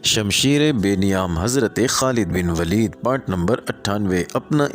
شمشیر بے نیام حضرت خالد بن ولید part number 98 اپنا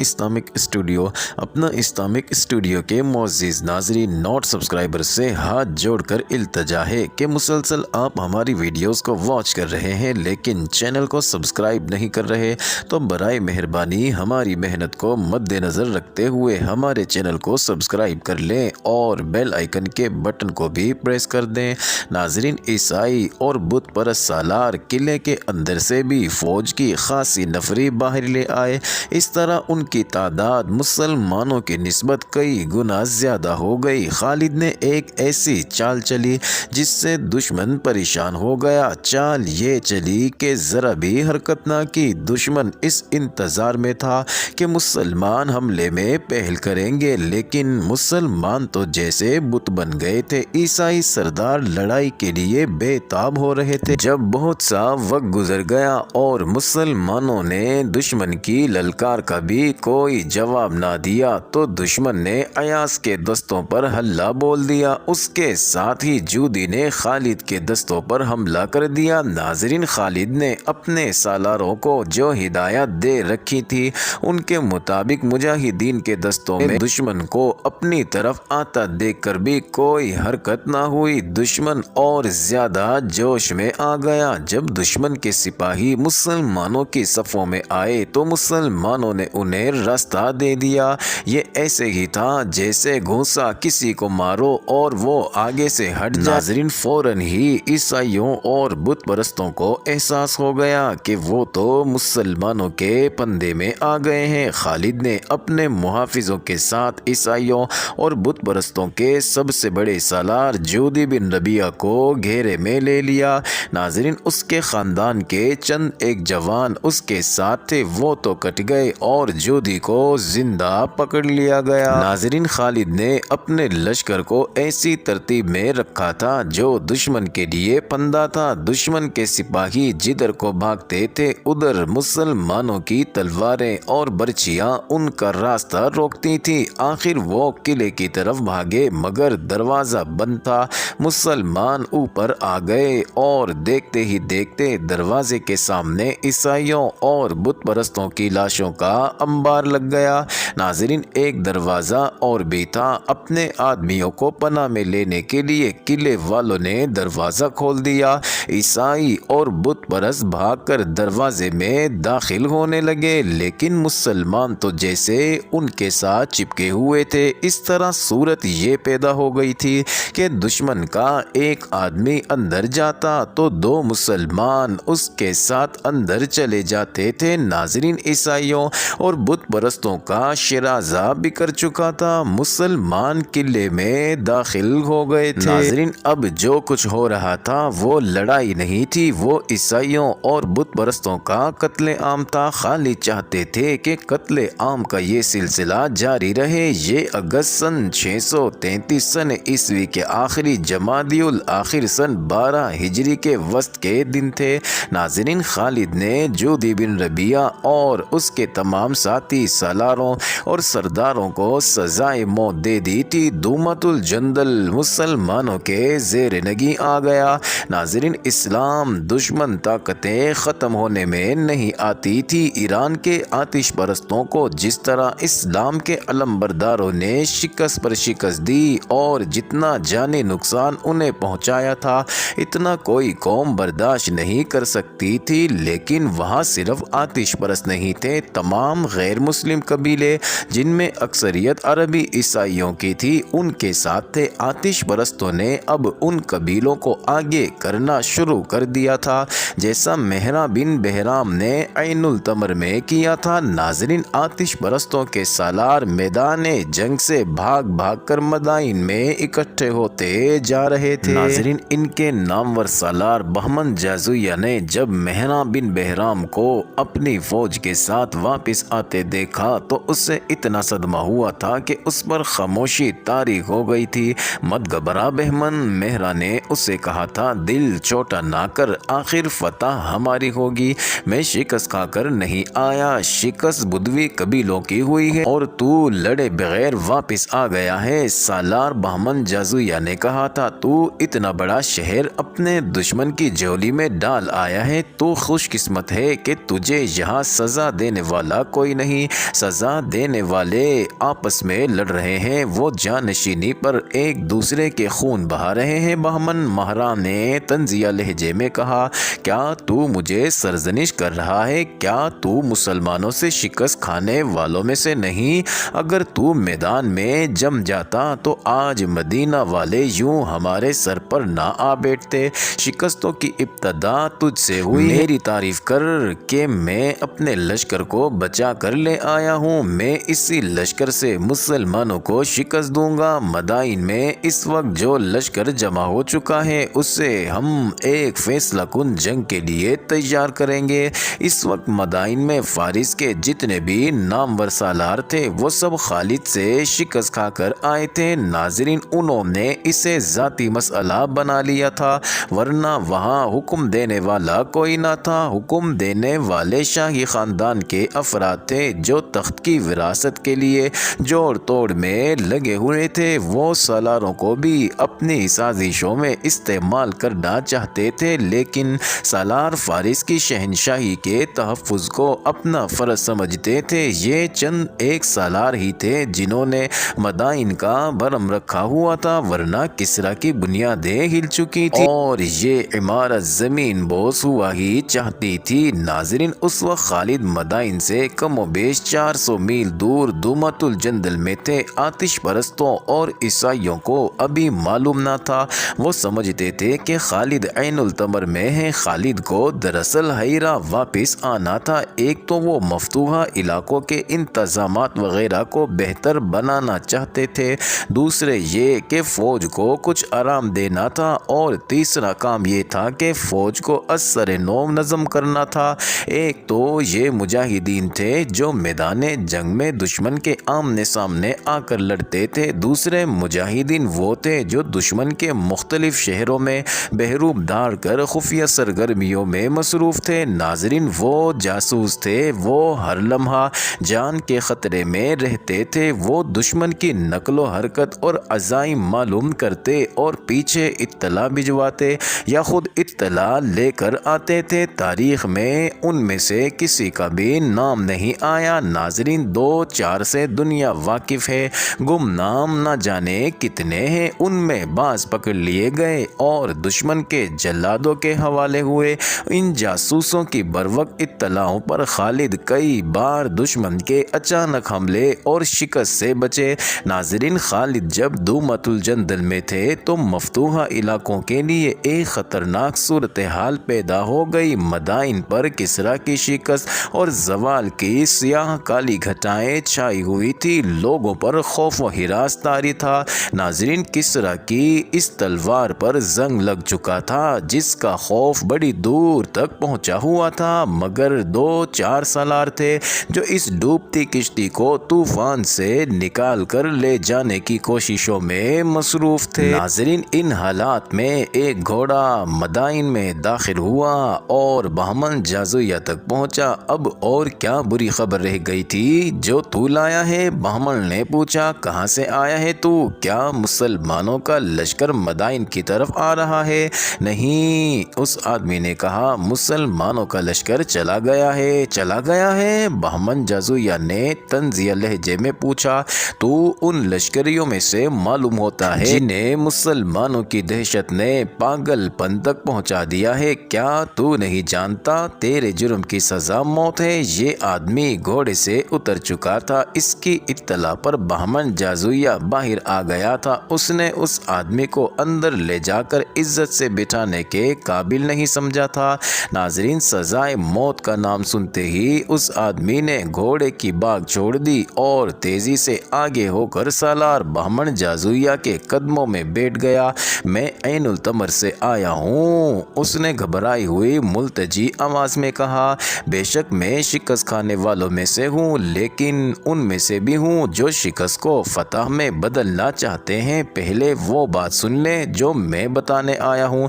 اسلامک اسٹوڈیو کے معزز ناظرین نوٹ سبسکرائبر سے ہاتھ جوڑ کر التجا ہے کہ مسلسل آپ ہماری ویڈیوز کو واچ کر رہے ہیں لیکن چینل کو سبسکرائب نہیں کر رہے، تو برائے مہربانی ہماری محنت کو مد نظر رکھتے ہوئے ہمارے چینل کو سبسکرائب کر لیں اور بیل آئیکن کے بٹن کو بھی پریس کر دیں۔ ناظرین، عیسائی اور بت پرست سالار قلعے کے اندر سے بھی فوج کی خاصی نفری باہر لے آئے۔ اس طرح ان کی تعداد مسلمانوں کی نسبت کئی گنا زیادہ ہو گئی۔ خالد نے ایک ایسی چال چلی جس سے دشمن پریشان ہو گیا۔ چال یہ چلی کہ ذرا بھی حرکت نہ کی۔ دشمن اس انتظار میں تھا کہ مسلمان حملے میں پہل کریں گے، لیکن مسلمان تو جیسے بت بن گئے تھے۔ عیسائی سردار لڑائی کے لیے بے تاب ہو رہے تھے۔ جب بہت سا وقت گزر گیا اور مسلمانوں نے دشمن کی للکار کا بھی کوئی جواب نہ دیا تو دشمن نے ایاس کے دستوں پر حملہ بول دیا۔ اس کے ساتھ ہی جودی نے خالد کے دستوں پر حملہ کر دیا۔ ناظرین، خالد نے اپنے سالاروں کو جو ہدایت دے رکھی تھی ان کے مطابق مجاہدین کے دستوں میں دشمن کو اپنی طرف آتا دیکھ کر بھی کوئی حرکت نہ ہوئی۔ دشمن اور زیادہ جوش میں آ گیا۔ جب دشمن کے سپاہی مسلمانوں کی صفوں میں آئے تو مسلمانوں نے انہیں راستہ دے دیا۔ یہ ایسے ہی تھا جیسے گھونسا کسی کو مارو اور وہ آگے سے ہٹ جائے۔ ناظرین، فوراً ہی عیسائیوں اور بت پرستوں کو احساس ہو گیا کہ وہ تو مسلمانوں کے پندے میں آ گئے ہیں۔ خالد نے اپنے محافظوں کے ساتھ عیسائیوں اور بت پرستوں کے سب سے بڑے سالار جودی بن ربیعہ کو گھیرے میں لے لیا۔ ناظرین، اس کے خاندان کے چند ایک جوان اس کے ساتھ تھے، وہ تو کٹ گئے اور جودی کو زندہ پکڑ لیا گیا۔ ناظرین، خالد نے اپنے لشکر کو ایسی ترتیب میں رکھا تھا جو دشمن کے لیے پندہ تھا۔ دشمن کے سپاہی جدھر کو بھاگتے تھے ادھر مسلمانوں کی تلواریں اور برچیاں ان کا راستہ روکتی تھی۔ آخر وہ قلعے کی طرف بھاگے مگر دروازہ بند تھا۔ مسلمان اوپر آ گئے اور دیکھتے ہی دیکھتے دروازے کے سامنے عیسائیوں اور بت پرستوں کی لاشوں کا انبار لگ گیا۔ ناظرین، ایک دروازہ اور بھی تھا۔ اپنے آدمیوں کو پناہ میں لینے کے لیے قلعے والوں نے دروازہ کھول دیا۔ عیسائی اور بت پرست بھاگ کر دروازے میں داخل ہونے لگے، لیکن مسلمان تو جیسے ان کے ساتھ چپکے ہوئے تھے۔ اس طرح صورت یہ پیدا ہو گئی تھی کہ دشمن کا ایک آدمی اندر جاتا تو دو مسلمان اس کے ساتھ اندر چلے جاتے تھے۔ ناظرین، عیسائیوں اور بت پرستوں کا شیرازہ بکھر چکا تھا۔ مسلمان قلعے میں داخل ہو گئے تھے۔ ناظرین، اب جو کچھ ہو رہا تھا وہ لڑائی نہیں تھی، وہ عیسائیوں اور بت پرستوں کا قتل عام تھا۔ خالد چاہتے تھے کہ قتل عام کا یہ سلسلہ جاری رہے۔ یہ اگست سن 633 سن عیسوی کے آخری جمادی الاخر سن 12 ہجری کے وسط کے دن تھے۔ ناظرین، خالد نے جودی بن ربیعہ اور اس کے تمام ساتھی سالاروں اور سرداروں کو سزائے موت دے دی تھی۔ دومت الجندل مسلمانوں کے زیر نگی آ گیا۔ ناظرین، اسلام دشمن طاقتیں ختم ہونے میں نہیں آتی تھی۔ ایران کے آتش پرستوں کو جس طرح اسلام کے علمبرداروں نے شکست پر شکست دی اور جتنا جانی نقصان انہیں پہنچایا تھا اتنا کوئی قوم برداشت نہیں کر سکتی تھی، لیکن وہاں صرف آتش پرست نہیں تھے، تمام غیر مسلم قبیلے جن میں اکثریت عربی عیسائیوں کی تھی ان کے ساتھ تھے۔ آتش پرستوں نے اب ان قبیلوں کو آگے کرنا شروع کر دیا تھا جیسا مہرہ بن بہرام نے عین التمر میں کیا تھا۔ ناظرین، آتش پرستوں کے سالار میدان جنگ سے بھاگ بھاگ کر مدائن میں اکٹھے ہوتے جا رہے تھے۔ ناظرین، ان کے نامور سالار بہمن جازویہ نے جب مہرہ بن بہرام کو اپنی فوج کے ساتھ واپس آتے دیکھا تو اسے اتنا صدمہ ہوا تھا کہ اس پر خاموشی طاری ہو گئی تھی۔ مت گھبرا بہمن، مہرہ نے اسے کہا تھا، دل چوٹ لوٹا نہ کر، آخر فتح ہماری ہوگی۔ میں شکست کھا کر نہیں آیا، شکست بدوی قبیلوں کی ہوئی ہے اور تو لڑے بغیر واپس آ گیا ہے۔ سالار بہمن جازویا نے کہا تھا، تو اتنا بڑا شہر اپنے دشمن کی جھولی میں ڈال آیا ہے، تو خوش قسمت ہے کہ تجھے یہاں سزا دینے والا کوئی نہیں۔ سزا دینے والے آپس میں لڑ رہے ہیں، وہ جانشینی پر ایک دوسرے کے خون بہا رہے ہیں۔ بہمن مہران نے طنزیہ لہجے میں کہا، کیا تو مجھے سرزنش کر رہا ہے؟ کیا تو مسلمانوں سے شکست کھانے والوں میں سے نہیں؟ اگر تو میدان میں جم جاتا تو آج مدینہ والے یوں ہمارے سر پر نہ آ بیٹھتے۔ شکستوں کی ابتدا تجھ سے ہوئی، میری تعریف کر کہ میں اپنے لشکر کو بچا کر لے آیا ہوں۔ میں اسی لشکر سے مسلمانوں کو شکست دوں گا۔ مدائن میں اس وقت جو لشکر جمع ہو چکا ہے، اس سے ہم ایک فیصلہ کن جنگ کے لیے تیار کریں گے۔ اس وقت مدائن میں فارس کے جتنے بھی نامور سالار تھے، وہ سب خالد سے شکست کھا کر آئے تھے۔ ناظرین، انہوں نے اسے ذاتی مسئلہ بنا لیا تھا، ورنہ وہاں حکم دینے والا کوئی نہ تھا۔ حکم دینے والے شاہی خاندان کے افراد تھے جو تخت کی وراثت کے لیے جوڑ توڑ میں لگے ہوئے تھے۔ وہ سالاروں کو بھی اپنی سازشوں میں استعمال کرنا چاہتے تھے، لیکن سالار فارس کی شہنشاہی کے تحفظ کو اپنا فرض سمجھتے تھے۔ یہ چند ایک سالار ہی تھے جنہوں نے مدائن کا بھرم رکھا ہوا تھا، ورنہ کسرا کی بنیادیں ہل چکی تھی اور یہ عمارت زمین بوس ہوا ہی چاہتی تھی۔ ناظرین، اس وقت خالد مدائن سے کم و بیش 400 میل دور دومت الجندل میں تھے۔ آتش پرستوں اور عیسائیوں کو ابھی معلوم نہ تھا، وہ سمجھتے تھے کہ خالد عین التمر میں ہے۔ خالد کو دراصل ہیرا واپس آنا تھا۔ ایک تو وہ مفتوحہ علاقوں کے انتظامات وغیرہ کو بہتر بنانا چاہتے تھے، دوسرے یہ کہ فوج کو کچھ آرام دینا تھا، اور تیسرا کام یہ تھا کہ فوج کو از سر نو نظم کرنا تھا۔ ایک تو یہ مجاہدین تھے جو میدان جنگ میں دشمن کے آمنے سامنے آ کر لڑتے تھے، دوسرے مجاہدین وہ تھے جو دشمن کے مختلف شہروں میں بہروب دھاڑ کر خفیہ سرگرمیوں میں مصروف تھے۔ ناظرین، وہ جاسوس تھے، وہ ہر لمحہ جان کے خطرے میں رہتے تھے۔ وہ دشمن کی نقل و حرکت اور عزائم معلوم کرتے اور پیچھے اطلاع بھجواتے یا خود اطلاع لے کر آتے تھے۔ تاریخ میں ان میں سے کسی کا بھی نام نہیں آیا۔ ناظرین، 2-4 سے دنیا واقف ہے، گمنام نہ جانے کتنے ہیں۔ ان میں بعض پکڑ لیے گئے اور دشمن کے جلادوں کے حوالے ہوئے۔ ان جاسوسوں کی بروقت اطلاعوں پر خالد کئی بار دشمن کے اچانک حملے اور شکست سے بچے۔ ناظرین، خالد جب دومت الجندل میں تھے تو مفتوحہ علاقوں کے لیے ایک خطرناک صورتحال پیدا ہو گئی۔ مدائن پر کسرا کی شکست اور زوال کی سیاہ کالی گھٹائیں چھائی ہوئی تھی، لوگوں پر خوف و ہراس طاری تھا۔ ناظرین، کسرا کی اس تلوار پر زنگ لگ چکا تھا جس کا خوف بڑی دور تک پہنچا ہوا تھا، مگر 2-4 سالار تھے جو اس ڈوبتی کشتی کو طوفان سے نکال کر لے جانے کی کوششوں میں مصروف تھے۔ ناظرین، ان حالات میں ایک گھوڑا مدائن میں داخل ہوا اور بہمن جازویا تک پہنچا۔ اب اور کیا بری خبر رہ گئی تھی جو تو لایا ہے؟ بہمن نے پوچھا، کہاں سے آیا ہے تو؟ کیا مسلمانوں کا لشکر مدائن کی طرف آ رہا ہے؟ نہیں، اس آدمی نے کہا، مسلمانوں کا لشکر چلا گیا ہے۔ چلا گیا ہے؟ بہمن جازویا نے طنزیہ لہجے میں پوچھا۔ تو ان لشکریوں میں سے معلوم ہوتا ہے جنہیں مسلمانوں کی دہشت نے پاگل پن تک پہنچا دیا ہے۔ کیا تو نہیں جانتا تیرے جرم کی سزا موت ہے؟ یہ آدمی گھوڑے سے اتر چکا تھا۔ اس کی اطلاع پر بہمن جازویا باہر آ گیا تھا۔ اس نے اس آدمی کو اندر لے جا کر عزت سے بٹھانے کے قابل نہیں سمجھا تھا۔ ناظرین، سزائے موت کا نام سنتے ہی اس آدمی نے گھوڑے کی باگ چھوڑ دی اور تیزی سے آگے ہو کر سالار بہمن جازویا کے قدموں میں بیٹھ گیا۔ میں عین التمر سے آیا ہوں، اس نے گھبرائی ہوئی ملتجی آواز میں کہا۔ بے شک میں شکست کھانے والوں میں سے ہوں، لیکن ان میں سے بھی ہوں جو شکست کو فتح میں بدلنا چاہتے ہیں۔ پہلے وہ بات سن لیں جو میں بتانے آیا ہوں۔